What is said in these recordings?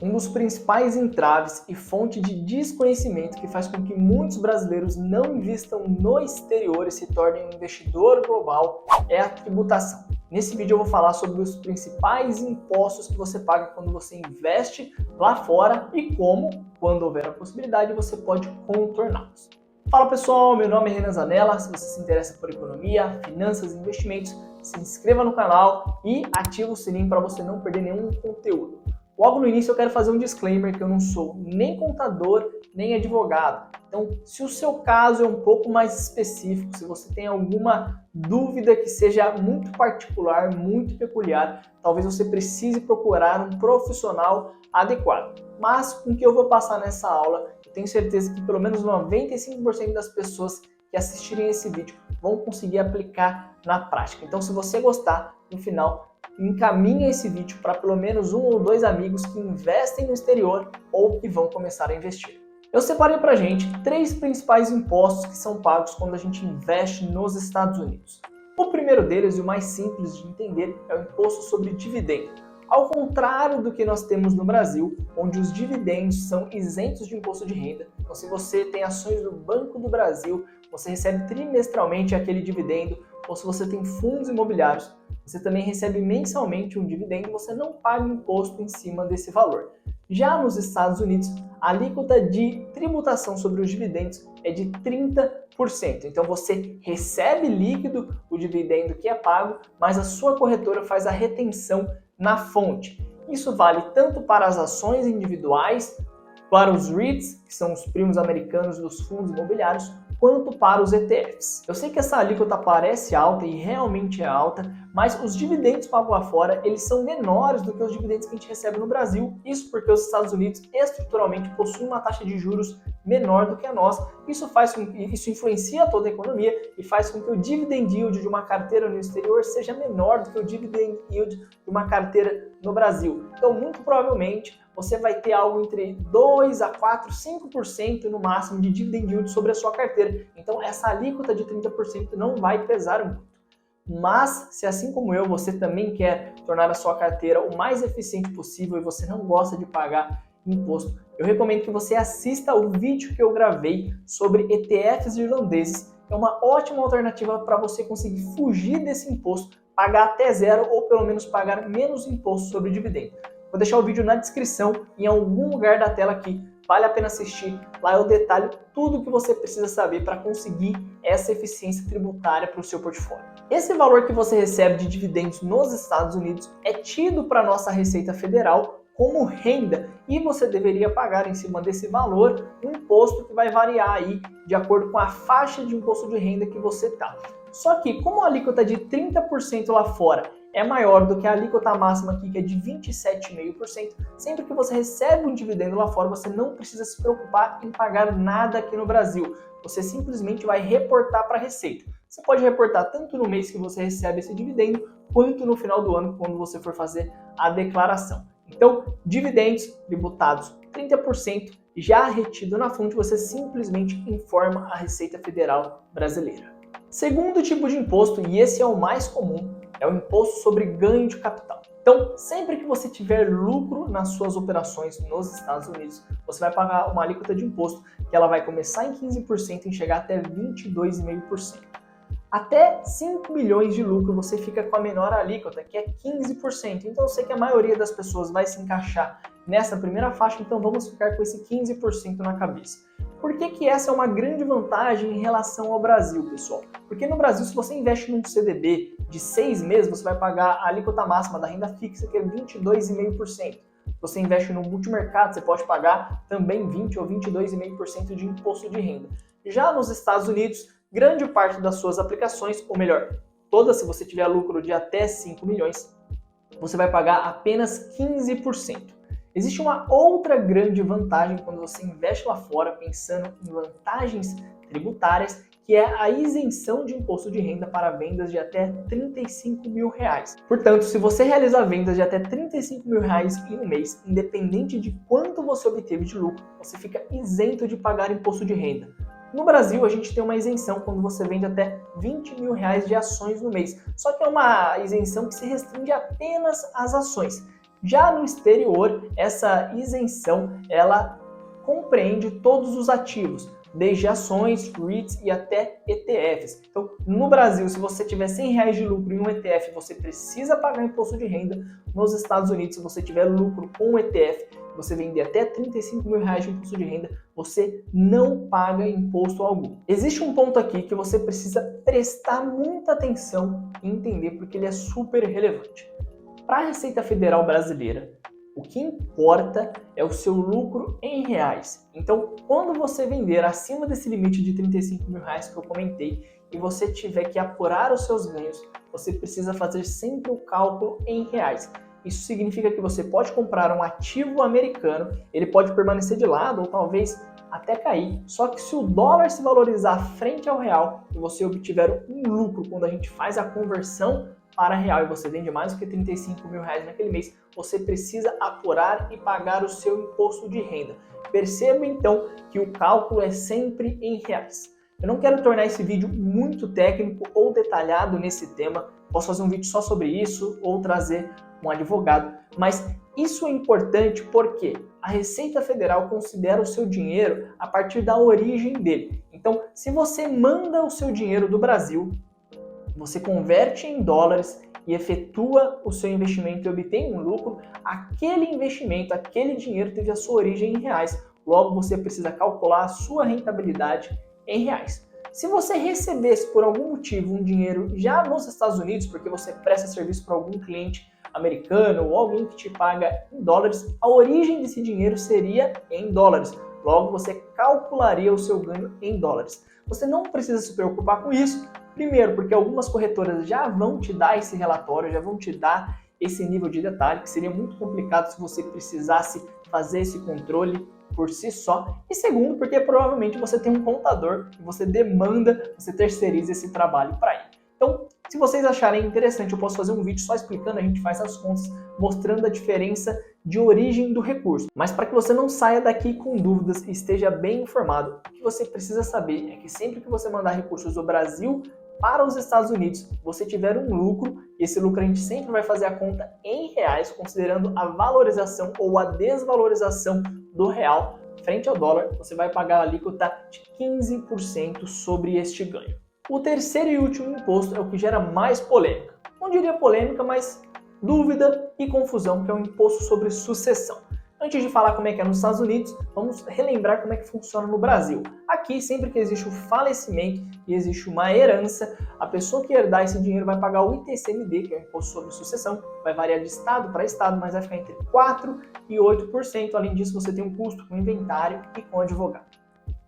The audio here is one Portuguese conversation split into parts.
Um dos principais entraves e fonte de desconhecimento que faz com que muitos brasileiros não invistam no exterior e se tornem um investidor global é a tributação. Nesse vídeo eu vou falar sobre os principais impostos que você paga quando você investe lá fora e como, quando houver a possibilidade, você pode contorná-los. Fala pessoal, meu nome é Renan Zanella. Se você se interessa por economia, finanças e investimentos, se inscreva no canal e ative o sininho para você não perder nenhum conteúdo. Logo no início eu quero fazer um disclaimer que eu não sou nem contador, nem advogado. Então, se o seu caso é um pouco mais específico, se você tem alguma dúvida que seja muito particular, muito peculiar, talvez você precise procurar um profissional adequado. Mas com o que eu vou passar nessa aula, eu tenho certeza que pelo menos 95% das pessoas que assistirem esse vídeo vão conseguir aplicar na prática. Então, se você gostar, no final, encaminhe esse vídeo para pelo menos um ou dois amigos que investem no exterior ou que vão começar a investir. Eu separei para a gente 3 principais impostos que são pagos quando a gente investe nos Estados Unidos. O primeiro deles, e o mais simples de entender, é o imposto sobre dividendo. Ao contrário do que nós temos no Brasil, onde os dividendos são isentos de imposto de renda. Então, se você tem ações do Banco do Brasil, você recebe trimestralmente aquele dividendo, ou se você tem fundos imobiliários, você também recebe mensalmente um dividendo e você não paga imposto em cima desse valor. Já nos Estados Unidos, a alíquota de tributação sobre os dividendos é de 30%. Então você recebe líquido o dividendo que é pago, mas a sua corretora faz a retenção na fonte. Isso vale tanto para as ações individuais, para os REITs, que são os primos americanos dos fundos imobiliários, quanto para os ETFs. Eu sei que essa alíquota parece alta e realmente é alta, mas os dividendos pagos lá fora, eles são menores do que os dividendos que a gente recebe no Brasil. Isso porque os Estados Unidos estruturalmente possuem uma taxa de juros menor do que a nossa. Isso influencia toda a economia e faz com que o dividend yield de uma carteira no exterior seja menor do que o dividend yield de uma carteira no Brasil. Então, muito provavelmente, você vai ter algo entre 2 a 4, 5% no máximo de dividend yield sobre a sua carteira. Então, essa alíquota de 30% não vai pesar muito. Mas, se assim como eu, você também quer tornar a sua carteira o mais eficiente possível e você não gosta de pagar imposto, eu recomendo que você assista o vídeo que eu gravei sobre ETFs irlandeses. É uma ótima alternativa para você conseguir fugir desse imposto, pagar até zero ou pelo menos pagar menos imposto sobre dividendo. Vou deixar o vídeo na descrição, em algum lugar da tela aqui. Vale a pena assistir. Lá eu detalho tudo o que você precisa saber para conseguir essa eficiência tributária para o seu portfólio. Esse valor que você recebe de dividendos nos Estados Unidos é tido para a nossa Receita Federal como renda e você deveria pagar em cima desse valor um imposto que vai variar aí de acordo com a faixa de imposto de renda que você está. Só que como a alíquota de 30% lá fora é maior do que a alíquota máxima aqui, que é de 27,5%, sempre que você recebe um dividendo lá fora, você não precisa se preocupar em pagar nada aqui no Brasil. Você simplesmente vai reportar para a Receita. Você pode reportar tanto no mês que você recebe esse dividendo, quanto no final do ano, quando você for fazer a declaração. Então, dividendos tributados 30%, já retido na fonte, você simplesmente informa a Receita Federal brasileira. Segundo tipo de imposto, e esse é o mais comum, é o imposto sobre ganho de capital. Então, sempre que você tiver lucro nas suas operações nos Estados Unidos, você vai pagar uma alíquota de imposto que ela vai começar em 15% e chegar até 22,5%. Até 5 milhões de lucro você fica com a menor alíquota, que é 15%. Então eu sei que a maioria das pessoas vai se encaixar nessa primeira faixa, então vamos ficar com esse 15% na cabeça. Por que essa é uma grande vantagem em relação ao Brasil, pessoal? Porque no Brasil, se você investe num CDB de 6 meses, você vai pagar a alíquota máxima da renda fixa, que é 22,5%. Você investe no multimercado, você pode pagar também 20 ou 22,5% de imposto de renda. Já nos Estados Unidos, grande parte das suas aplicações, ou melhor, todas, se você tiver lucro de até 5 milhões, você vai pagar apenas 15%. Existe uma outra grande vantagem quando você investe lá fora, pensando em vantagens tributárias, que é a isenção de imposto de renda para vendas de até R$35 mil. Portanto, se você realizar vendas de até R$35 mil em um mês, independente de quanto você obteve de lucro, você fica isento de pagar imposto de renda. No Brasil, a gente tem uma isenção quando você vende até R$20 mil de ações no mês. Só que é uma isenção que se restringe apenas às ações. Já no exterior, essa isenção ela compreende todos os ativos, desde ações, REITs e até ETFs. Então, no Brasil, se você tiver R$100 de lucro em um ETF, você precisa pagar imposto de renda. Nos Estados Unidos, se você tiver lucro com um ETF, você vender até R$35.000 de imposto de renda, você não paga imposto algum. Existe um ponto aqui que você precisa prestar muita atenção e entender porque ele é super relevante. Para a Receita Federal brasileira, o que importa é o seu lucro em reais. Então, quando você vender acima desse limite de R$35.000 que eu comentei e você tiver que apurar os seus ganhos, você precisa fazer sempre o cálculo em reais. Isso significa que você pode comprar um ativo americano, ele pode permanecer de lado ou talvez até cair, só que se o dólar se valorizar frente ao real e você obtiver um lucro quando a gente faz a conversão para real e você vende mais do que R$35.000 naquele mês, você precisa apurar e pagar o seu imposto de renda. Perceba então que o cálculo é sempre em reais. Eu não quero tornar esse vídeo muito técnico ou detalhado nesse tema, posso fazer um vídeo só sobre isso ou trazer um advogado, mas isso é importante porque a Receita Federal considera o seu dinheiro a partir da origem dele. Então, se você manda o seu dinheiro do Brasil, você converte em dólares e efetua o seu investimento e obtém um lucro, aquele investimento, aquele dinheiro teve a sua origem em reais. Logo, você precisa calcular a sua rentabilidade em reais. Se você recebesse por algum motivo um dinheiro já nos Estados Unidos, porque você presta serviço para algum cliente americano ou alguém que te paga em dólares, a origem desse dinheiro seria em dólares. Logo, você calcularia o seu ganho em dólares. Você não precisa se preocupar com isso. Primeiro, porque algumas corretoras já vão te dar esse relatório, já vão te dar esse nível de detalhe, que seria muito complicado se você precisasse fazer esse controle por si só. E segundo, porque provavelmente você tem um contador e você demanda, você terceiriza esse trabalho para ele. Então, se vocês acharem interessante, eu posso fazer um vídeo só explicando, a gente faz as contas, mostrando a diferença de origem do recurso. Mas para que você não saia daqui com dúvidas e esteja bem informado, o que você precisa saber é que sempre que você mandar recursos do Brasil para os Estados Unidos, você tiver um lucro, esse lucro a gente sempre vai fazer a conta em reais, considerando a valorização ou a desvalorização do real frente ao dólar, você vai pagar a alíquota de 15% sobre este ganho. O terceiro e último imposto é o que gera mais polêmica. Não diria polêmica, mas dúvida e confusão, que é o imposto sobre sucessão. Antes de falar como é que é nos Estados Unidos, vamos relembrar como é que funciona no Brasil. Aqui, sempre que existe um falecimento e existe uma herança, a pessoa que herdar esse dinheiro vai pagar o ITCMD, que é o Imposto sobre Sucessão, vai variar de estado para estado, mas vai ficar entre 4% e 8%. Além disso, você tem um custo com inventário e com advogado.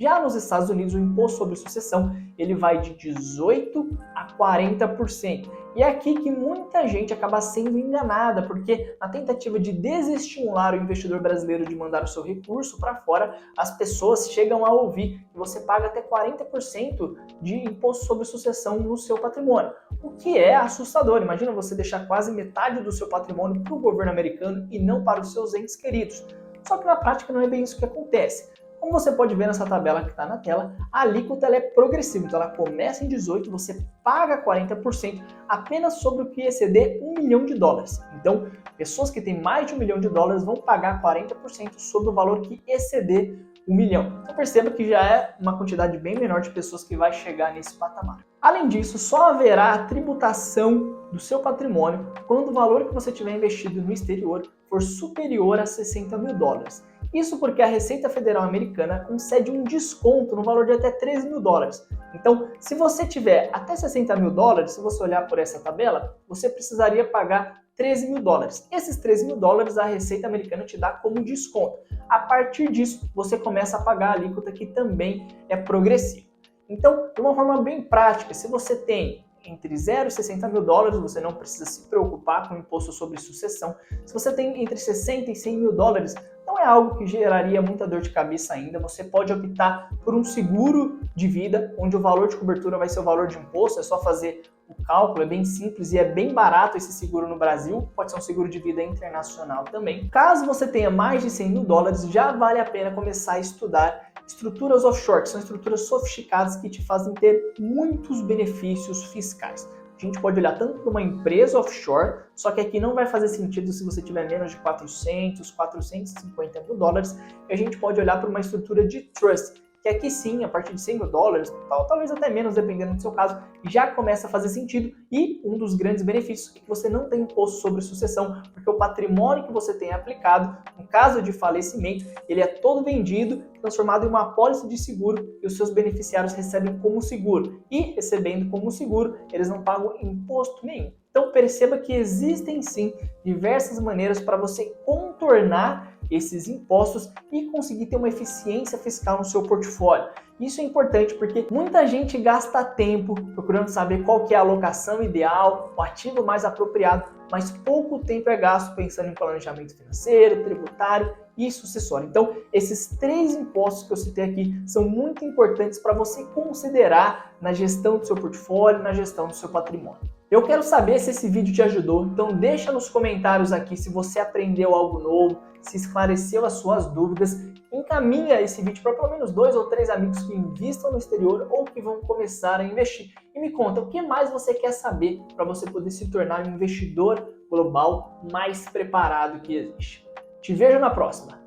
Já nos Estados Unidos, o imposto sobre sucessão ele vai de 18% a 40%. E é aqui que muita gente acaba sendo enganada, porque na tentativa de desestimular o investidor brasileiro de mandar o seu recurso para fora, as pessoas chegam a ouvir que você paga até 40% de imposto sobre sucessão no seu patrimônio, o que é assustador. Imagina você deixar quase metade do seu patrimônio para o governo americano e não para os seus entes queridos. Só que na prática não é bem isso que acontece. Como você pode ver nessa tabela que está na tela, a alíquota ela é progressiva, então ela começa em 18%, você paga 40% apenas sobre o que exceder $1 milhão. Então, pessoas que têm mais de $1 milhão vão pagar 40% sobre o valor que exceder $1 milhão. Então perceba que já é uma quantidade bem menor de pessoas que vai chegar nesse patamar. Além disso, só haverá a tributação do seu patrimônio quando o valor que você tiver investido no exterior for superior a $60 mil. Isso porque a Receita Federal Americana concede um desconto no valor de até $13 mil. Então, se você tiver até $60 mil, se você olhar por essa tabela, você precisaria pagar $13 mil. Esses $13 mil a Receita Americana te dá como desconto. A partir disso, você começa a pagar a alíquota, que também é progressiva. Então, de uma forma bem prática, se você tem entre 0 e $60 mil, você não precisa se preocupar com o imposto sobre sucessão. Se você tem entre 60 e $100 mil, não é algo que geraria muita dor de cabeça ainda. Você pode optar por um seguro de vida, onde o valor de cobertura vai ser o valor de imposto, é só fazer o cálculo, é bem simples e é bem barato esse seguro no Brasil, pode ser um seguro de vida internacional também. Caso você tenha mais de $100 mil, já vale a pena começar a estudar estruturas offshore, que são estruturas sofisticadas que te fazem ter muitos benefícios fiscais. A gente pode olhar tanto para uma empresa offshore, só que aqui não vai fazer sentido se você tiver menos de 450 mil dólares, e a gente pode olhar para uma estrutura de trust, que aqui sim, a partir de 100 mil dólares, talvez até menos, dependendo do seu caso, já começa a fazer sentido. E um dos grandes benefícios é que você não tem imposto sobre sucessão, porque o patrimônio que você tem aplicado, no caso de falecimento, ele é todo vendido, transformado em uma apólice de seguro, e os seus beneficiários recebem como seguro. E recebendo como seguro, eles não pagam imposto nenhum. Então perceba que existem sim diversas maneiras para você contornar esses impostos e conseguir ter uma eficiência fiscal no seu portfólio. Isso é importante porque muita gente gasta tempo procurando saber qual que é a alocação ideal, o ativo mais apropriado, mas pouco tempo é gasto pensando em planejamento financeiro, tributário e sucessório. Então, esses 3 impostos que eu citei aqui são muito importantes para você considerar na gestão do seu portfólio, na gestão do seu patrimônio. Eu quero saber se esse vídeo te ajudou, então deixa nos comentários aqui se você aprendeu algo novo, se esclareceu as suas dúvidas, encaminha esse vídeo para pelo menos 2 ou 3 amigos que investam no exterior ou que vão começar a investir. E me conta, o que mais você quer saber para você poder se tornar um investidor global mais preparado que existe. Te vejo na próxima!